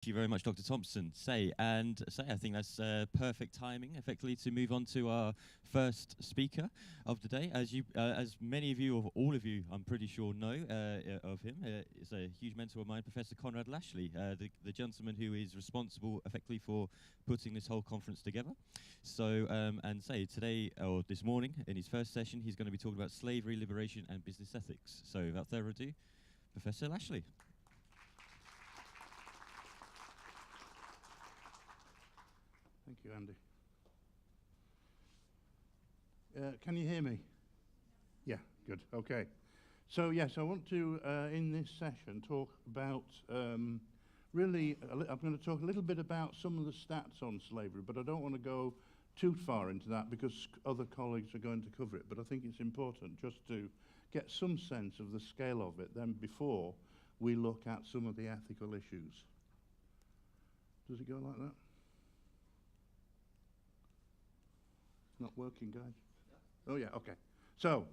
Thank you very much, Dr. Thompson. I think that's perfect timing, effectively, to move on to our first speaker of the day. As many of you, or all of you, I'm pretty sure know of him. He's a huge mentor of mine, Professor Conrad Lashley, the gentleman who is responsible, effectively, for putting this whole conference together. Today, or this morning, in his first session, he's going to be talking about slavery, liberation, and business ethics. So, without further ado, Professor Lashley. Thank you, Andy. Can you hear me? Yeah, good. Okay. So, yes, I want to, in this session, talk about, I'm going to talk a little bit about some of the stats on slavery, but I don't want to go too far into that because other colleagues are going to cover it. But I think it's important just to get some sense of the scale of it then before we look at some of the ethical issues. Does it go like that? Not working, guys? Oh, yeah, okay. So,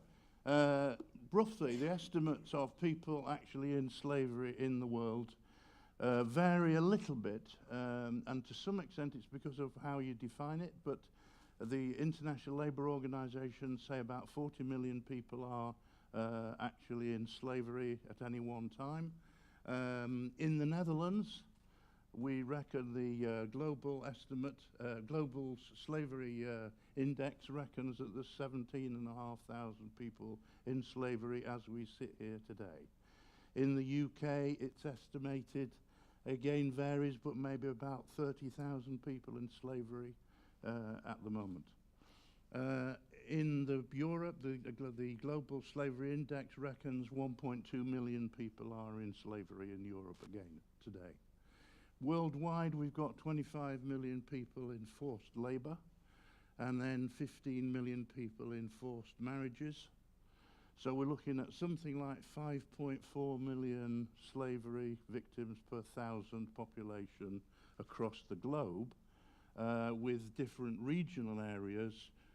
roughly, the estimates of people actually in slavery in the world vary a little bit, and to some extent it's because of how you define it, but the International Labour Organization say about 40 million people are actually in slavery at any one time. In the Netherlands, we reckon the global estimate, global slavery index reckons that there's 17,500 people in slavery as we sit here today. In the UK, it's estimated, again varies, but maybe about 30,000 people in slavery at the moment. In Europe, the global slavery index reckons 1.2 million people are in slavery in Europe again today. Worldwide, we've got 25 million people in forced labour, and then 15 million people in forced marriages. So we're looking at something like 5.4 million slavery victims per 1,000 population across the globe, with different regional areas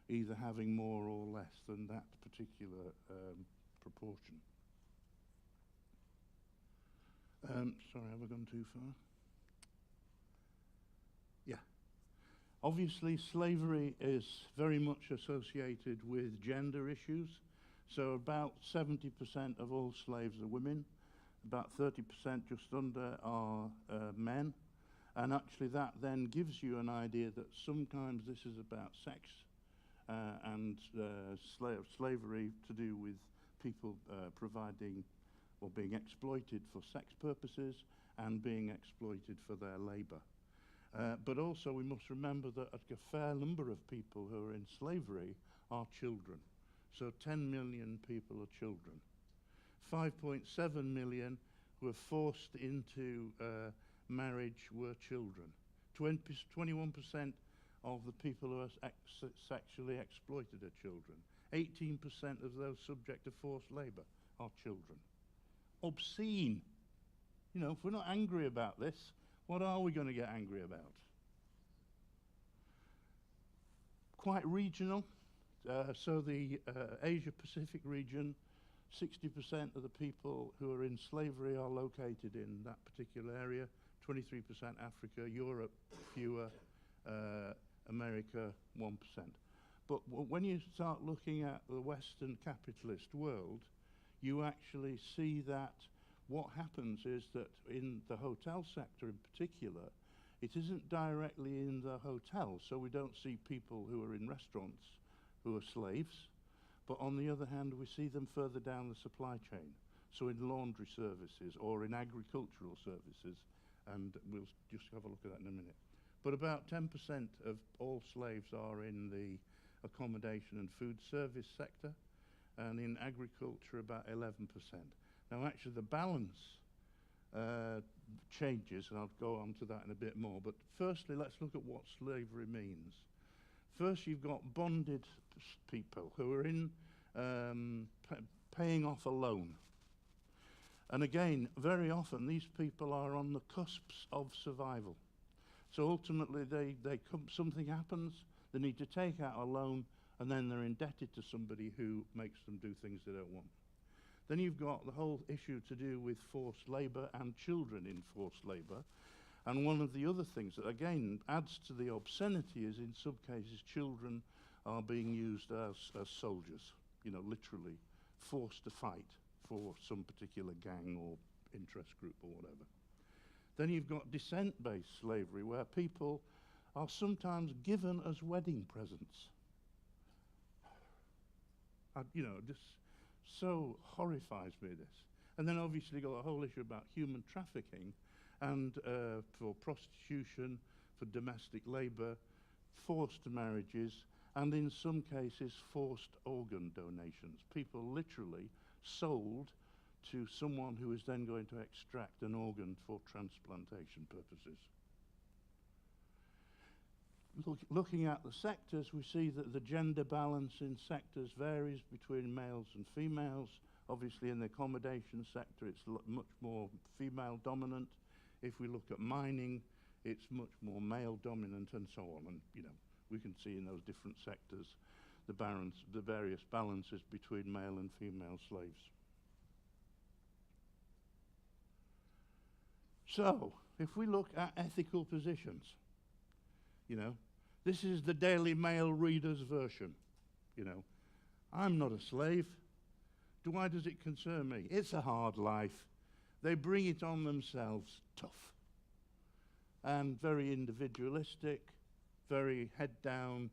either having more or less than that particular proportion. Sorry, have I gone too far? Yeah. Obviously, slavery is very much associated with gender issues. So about 70% of all slaves are women, about 30% just under are men. And actually that then gives you an idea that sometimes this is about sex and slavery to do with people providing or being exploited for sex purposes and being exploited for their labour. But also we must remember that a fair number of people who are in slavery are children. So 10 million people are children. 5.7 million were forced into marriage were children. 21% of the people who are sexually exploited are children. 18% of those subject to forced labour are children. Obscene. You know, if we're not angry about this, what are we going to get angry about? Quite regional. So the Asia-Pacific region, 60% of the people who are in slavery are located in that particular area, 23% Africa, Europe, fewer, America, 1%. But when you start looking at the Western capitalist world, you actually see that what happens is that in the hotel sector in particular, it isn't directly in the hotel, so we don't see people who are in restaurants who are slaves, but on the other hand, we see them further down the supply chain, so in laundry services or in agricultural services, and we'll just have a look at that in a minute. But about 10% of all slaves are in the accommodation and food service sector, and in agriculture about 11%. Now actually the balance changes, and I'll go on to that in a bit more, but firstly let's look at what slavery means. First you've got bonded people who are in paying off a loan. And again, very often these people are on the cusps of survival. So ultimately something happens, they need to take out a loan, and then they're indebted to somebody who makes them do things they don't want. Then you've got the whole issue to do with forced labour and children in forced labour. And one of the other things that again adds to the obscenity is in some cases children are being used as soldiers, literally forced to fight for some particular gang or interest group or whatever. Then you've got descent-based slavery, where people are sometimes given as wedding presents. Just so horrifies me, this. And then obviously got a whole issue about human trafficking and for prostitution, for domestic labour, forced marriages, and in some cases forced organ donations. People literally sold to someone who is then going to extract an organ for transplantation purposes. Looking at the sectors, we see that the gender balance in sectors varies between males and females. Obviously in the accommodation sector it's much more female dominant. If we look at mining, it's much more male dominant, and so on. And we can see in those different sectors the various balances between male and female slaves. So, if we look at ethical positions, this is the Daily Mail reader's version. I'm not a slave. Why does it concern me? It's a hard life. They bring it on themselves, tough. And very individualistic, very head down.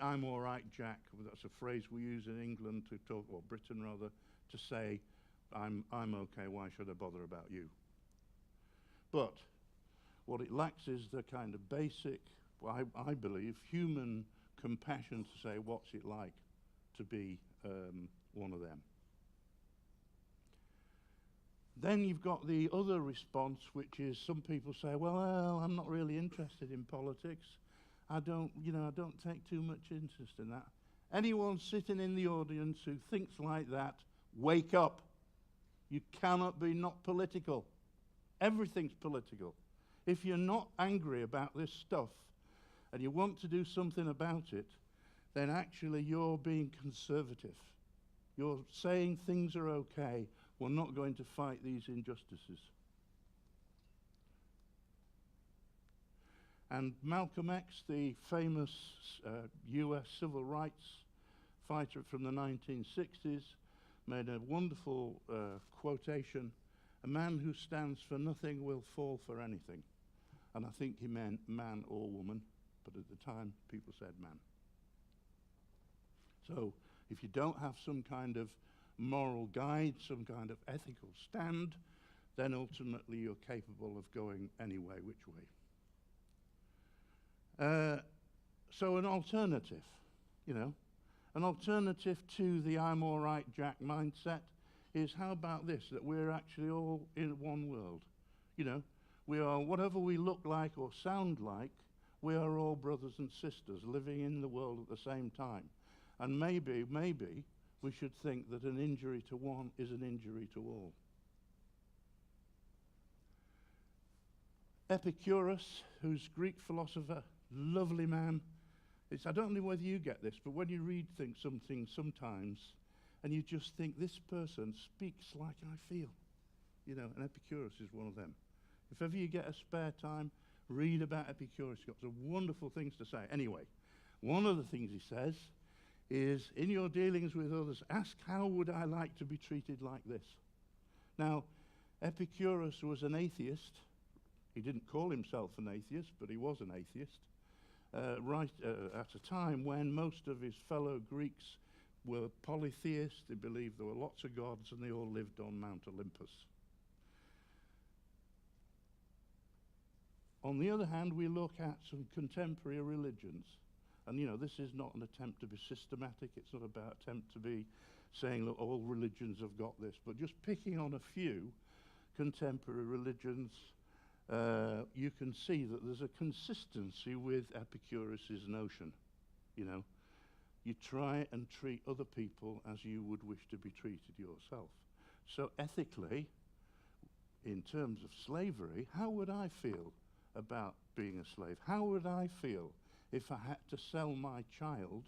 I'm all right, Jack. Well, that's a phrase we use in England to talk, or Britain rather, to say, I'm okay, why should I bother about you? But what it lacks is the kind of basic, I believe, human compassion to say, what's it like to be one of them? Then you've got the other response, which is some people say, well, I'm not really interested in politics. I don't take too much interest in that. Anyone sitting in the audience who thinks like that, wake up. You cannot be not political. Everything's political. If you're not angry about this stuff and you want to do something about it, then actually you're being conservative. You're saying things are okay. We're not going to fight these injustices. And Malcolm X, the famous US civil rights fighter from the 1960s, made a wonderful quotation: a man who stands for nothing will fall for anything. And I think he meant man or woman, but at the time people said man. So if you don't have some kind of moral guide, some kind of ethical stand, then ultimately you're capable of going any way, which way. So an alternative, an alternative to the I'm all right, Jack mindset is, how about this, that we're actually all in one world. We are, whatever we look like or sound like, we are all brothers and sisters living in the world at the same time. And maybe we should think that an injury to one is an injury to all. Epicurus, who's Greek philosopher, lovely man. I don't know whether you get this, but when you read something sometimes, and you just think, this person speaks like I feel. And Epicurus is one of them. If ever you get a spare time, read about Epicurus. He's got some wonderful things to say. Anyway, one of the things he says is, in your dealings with others, ask, how would I like to be treated like this? Now, Epicurus was an atheist. He didn't call himself an atheist, but he was an atheist, at a time when most of his fellow Greeks were polytheists. They believed there were lots of gods, and they all lived on Mount Olympus. On the other hand, we look at some contemporary religions. And this is not an attempt to be systematic. It's not about attempt to be saying, look, all religions have got this, but just picking on a few contemporary religions, you can see that there's a consistency with Epicurus's notion. You try and treat other people as you would wish to be treated yourself. So ethically, in terms of slavery, how would I feel about being a slave? How would I feel if I had to sell my child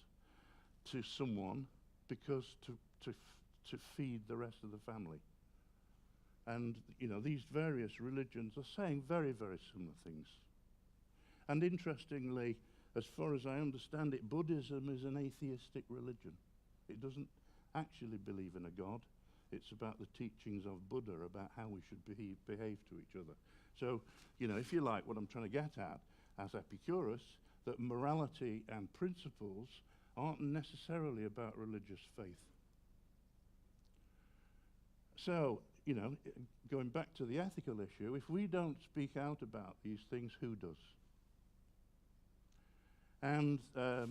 to someone because to feed the rest of the family? And, you know, these various religions are saying very, very similar things. And interestingly, as far as I understand it, Buddhism is an atheistic religion. It doesn't actually believe in a God. It's about the teachings of Buddha about how we should behave to each other. So, you know, if you like, what I'm trying to get at as Epicurus, that morality and principles aren't necessarily about religious faith. So, you know, going back to the ethical issue, if we don't speak out about these things, who does? And that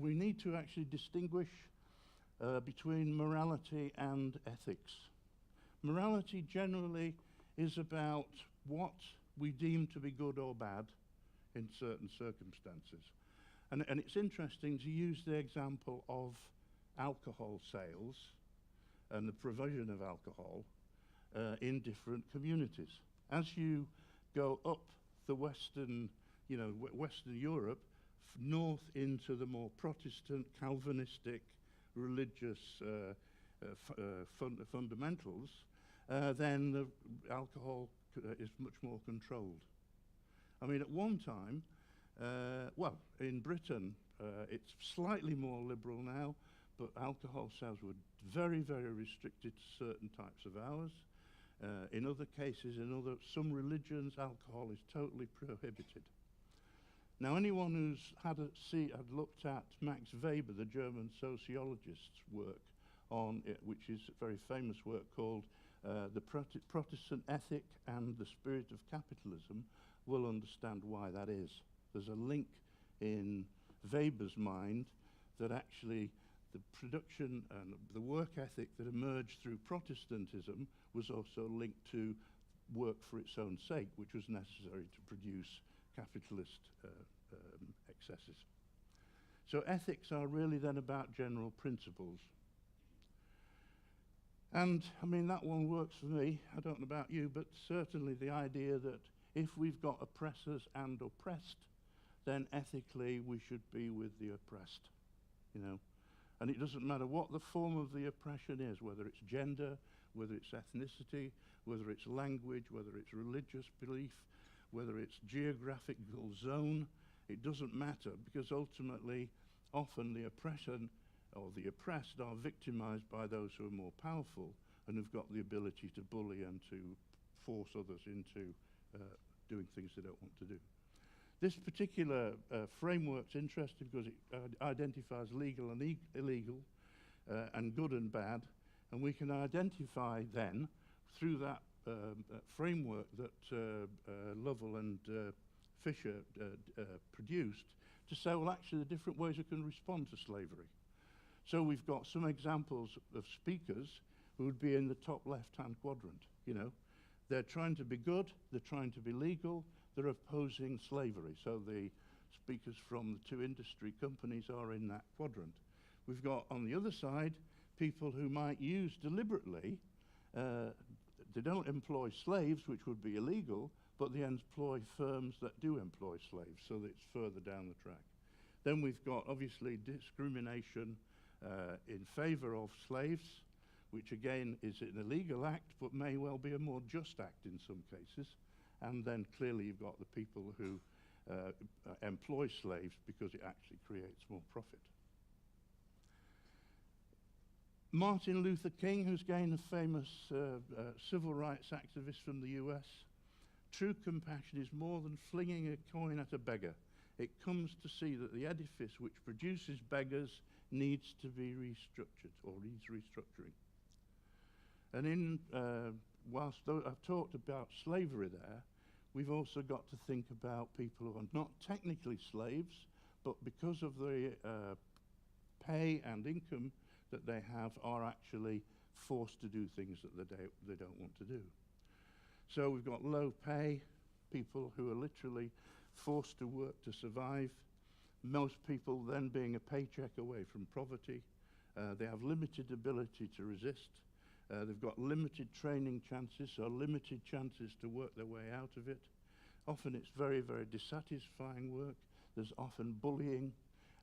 we need to actually distinguish between morality and ethics. Morality generally is about what we deem to be good or bad in certain circumstances. And it's interesting to use the example of alcohol sales and the provision of alcohol in different communities. As you go up the Western, you know, Western Europe, north into the more Protestant, Calvinistic, religious fundamentals, then the alcohol is much more controlled. I mean, at one time, well, in Britain, it's slightly more liberal now, but alcohol sales were very, very restricted to certain types of hours. In other cases, in some religions, alcohol is totally prohibited. Now, anyone who's had looked at Max Weber, the German sociologist's work on it, which is a very famous work called The Protestant Ethic and the Spirit of Capitalism, will understand why that is. There's a link in Weber's mind that actually the production and the work ethic that emerged through Protestantism was also linked to work for its own sake, which was necessary to produce capitalist excesses. So ethics are really then about general principles. And, I mean, that one works for me. I don't know about you, but certainly the idea that if we've got oppressors and oppressed, then ethically we should be with the oppressed, you know. And it doesn't matter what the form of the oppression is, whether it's gender, whether it's ethnicity, whether it's language, whether it's religious belief, whether it's geographical zone, it doesn't matter, because ultimately, often the oppression or the oppressed are victimized by those who are more powerful and who've got the ability to bully and to force others into doing things they don't want to do. This particular framework's interesting because it identifies legal and illegal and good and bad, and we can identify then through that framework that Lovell and Fisher produced to say, well, actually, the different ways we can respond to slavery. So we've got some examples of speakers who would be in the top left-hand quadrant, you know. They're trying to be good, they're trying to be legal, they're opposing slavery. So the speakers from the two industry companies are in that quadrant. We've got, on the other side, people who might use deliberately, they don't employ slaves, which would be illegal, but they employ firms that do employ slaves, so that it's further down the track. Then we've got, obviously, discrimination in favor of slaves, which again is an illegal act, but may well be a more just act in some cases. And then clearly you've got the people who employ slaves because it actually creates more profit. Martin Luther King, who's again a famous civil rights activist from the US, true compassion is more than flinging a coin at a beggar. It comes to see that the edifice which produces beggars needs to be restructured or needs restructuring. And in, whilst I've talked about slavery there, we've also got to think about people who are not technically slaves, but because of the pay and income that they have, are actually forced to do things that they don't want to do. So we've got low pay, people who are literally forced to work to survive, most people then being a paycheck away from poverty. They have limited ability to resist. They've got limited training chances, or limited chances to work their way out of it. Often it's very, very dissatisfying work. There's often bullying,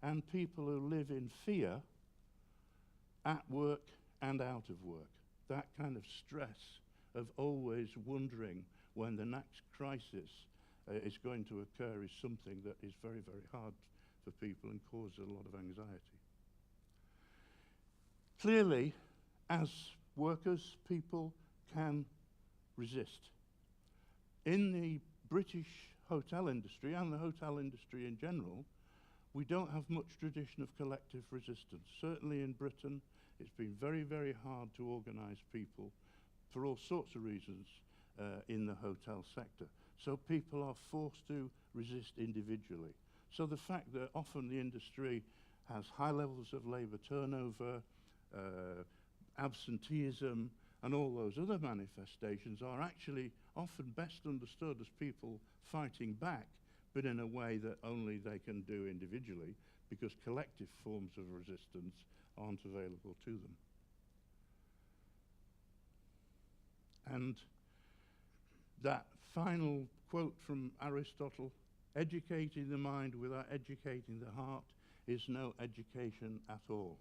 and people who live in fear at work and out of work. that kind of stress of always wondering when the next crisis is going to occur is something that is very, very hard for people and causes a lot of anxiety. Clearly, as workers, people can resist. In the British hotel industry and the hotel industry in general, we don't have much tradition of collective resistance. Certainly in Britain, it's been very, very hard to organise people for all sorts of reasons in the hotel sector. So people are forced to resist individually. So the fact that often the industry has high levels of labour turnover, absenteeism, and all those other manifestations are actually often best understood as people fighting back, but in a way that only they can do individually, because collective forms of resistance aren't available to them. And that final quote from Aristotle, educating the mind without educating the heart is no education at all.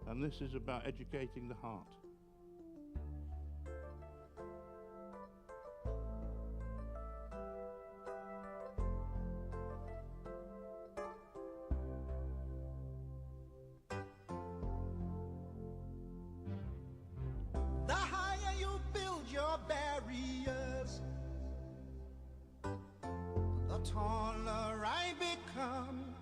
And this is about educating the heart. The higher you build your barriers, the taller I become.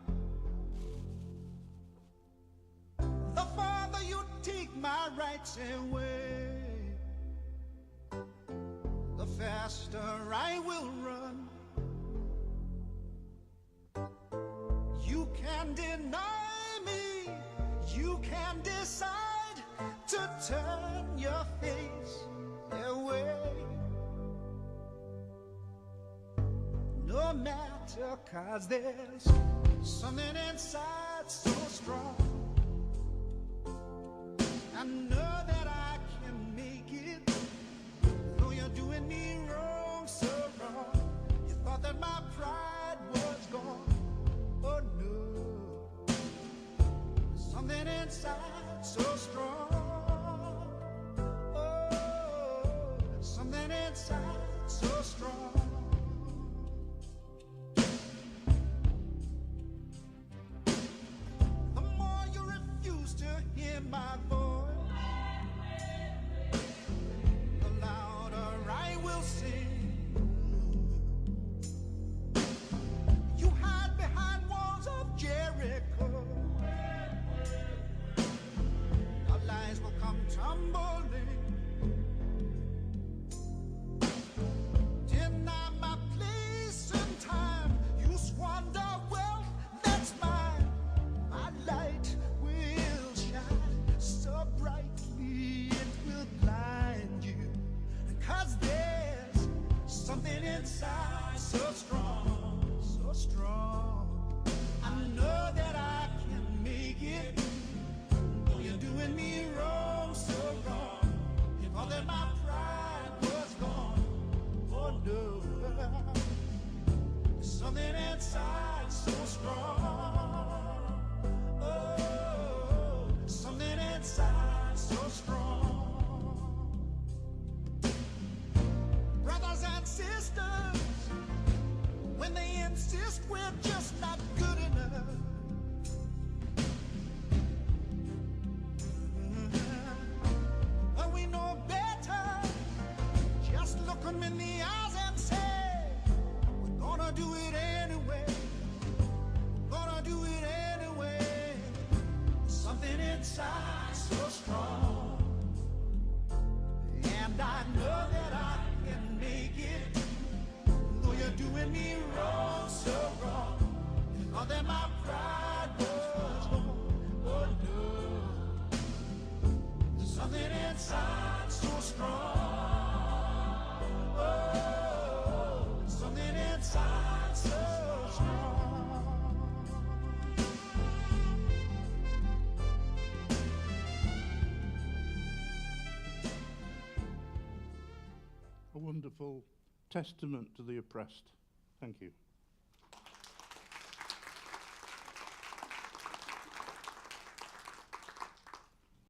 The farther you take my rights away, the faster I will run. You can deny me, you can decide to turn your face away. No matter, 'cause there's something inside so strong. I know that I can make it, though you're doing me wrong, so wrong. You thought that my pride was gone. Oh no, something inside so strong. Oh, something inside so strong. The more you refuse to hear my voice, the louder I will sing. You hide behind walls of Jericho. Our lies will come tumbling. Deny my place and time. You squander wealth that's mine. My light will shine so brightly it will blind you. 'Cause there's something inside so strong, so strong. I know that I can make it, though you're doing me wrong, so wrong. You thought that my pride was gone. Oh no, there's something inside so strong. Oh, something inside so strong. Brothers and sisters, when they insist we're just not good enough, but we know better. Just look them in the eyes and say, we're gonna do it anyway. Gonna do it anyway. Something inside so strong. And I know that I can make it, though you're doing me wrong, so wrong. You thought that my pride was gone. Oh no, there's something inside so strong. Oh, something inside so strong. A wonderful testament to the oppressed. Thank you.